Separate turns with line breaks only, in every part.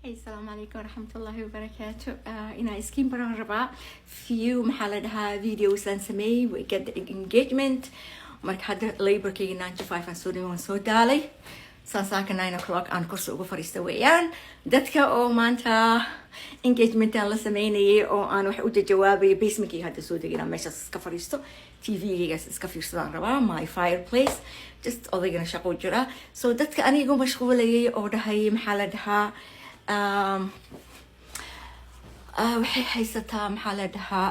السلام عليكم ورحمة الله وبركاته. إنا إسكين بران ربع few محلها videos and سمي we get the engagement ومرك هذا labor كي 95 سوري ونسو دالي ساساك 9 o'clock aan kursi ugu fariista weeyaan dadka oo maanta engagement aan la sameynayay oo aan wax u jawaabay basementkii hadda soo degina meeshaas iska fariisto TV-gaas iska fiirsadaan rabaa my fireplace just odaygana shaqo jira so dadka anigu mashquulayay oo dhahay maxaa la dhahaa waxay haysataa maxaa la dhahaa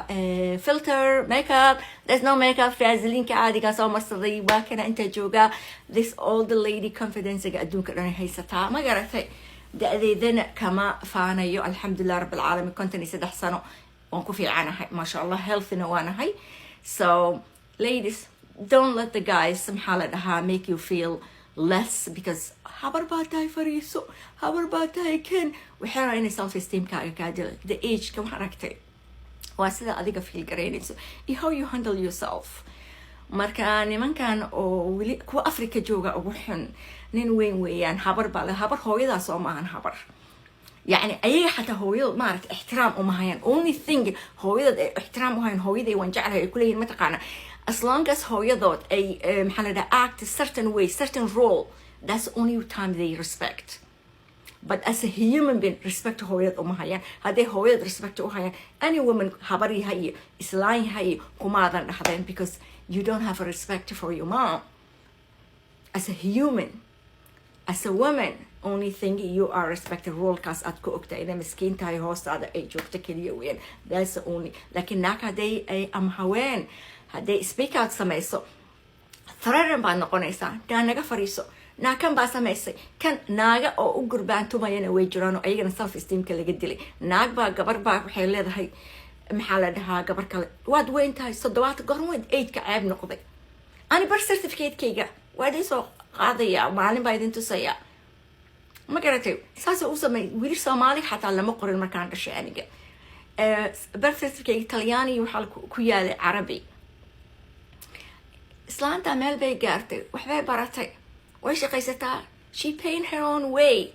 filter makeup there's no makeup vaseline-ka caadiga soo marsaday waa kana inta jooga this all the lady confidence-ga adduunka dhan haysataa ma garatay da-deedana kama faanayo alxamdulilah rabbil caalamiin 53 sano waan ku fiicanahay maasha allah healthina waanahay so ladies don't let the guys maxaa la dhahaa make you feel less because habar baa tahay fariiso habar baa tahay kan waxaa inay self esteem kaaga kaadila the age ka wax aragtay waa sida adiga feel garaynayso iyo how you handle yourself marka nimankan oo wili kuwa Afrika jooga ugu xun nin weyn weeyaan habar baa la habar hooyadaas oo maahan habar يعني أي حتى هويد ما عرفت احترام أمهين only thing هويد احترام أمهين هويد يوانجعلها كلين متقانا as long as هويدات أي محل act a certain way certain role that's the only time they respect but as a human being respect هويد أمهين هذه هويد respect أمهين any woman habari هاي إسلام هاي كماذا نحضن because you don't have a respect for your mom as a human as a woman only thing you are respected role cast at cookta ina miskin tahay hoostaada ay joogto kaliya weeyaan that's the only laakiin naag haday ay haween haday speak out samayso threaten baa noqonaysaa daa naga fariiso naakan baa samaysay kan naaga oo u gurbaantumayana way jiraan oo ayagana self esteemka laga dilay naag baa gabar baa waxay leedahay maxaa la dhahaa gabar kale waad weyn tahay 7 goormood 8 ka ceeb noqday ani bar certificate-kayga waa soo qaadaya maalin baa idin tusaya ما قرأتي ساسا أوسمي وير Somali حتى لما قرر المكان الشأنية برفت كي إيطالياني وحال كويالي عربي إسلام تعمل بيجارتي وحبي براتي وإيش قيستا she paying her own way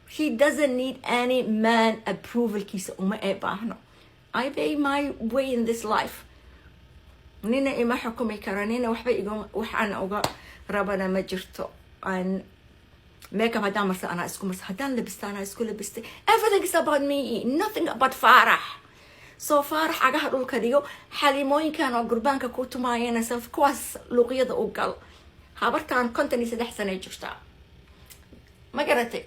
she doesn't need any man approval كيس وما إباهنا I pay my way in this life نينا إما حكومي كرانينا وحبي يقوم وحنا أوجا ربنا ما جرتو عن makeup هدان مرسا أنا اسكو مرسا هدان لبستا أنا اسكو لبستي everything is about me nothing about فرح so فرح عقها رول كديو حليموين كانوا قربانك كوتو معينا سلف كواس لغية دا أوقل هابرتان كنتني سدح سنة جوشتا ما قرأتي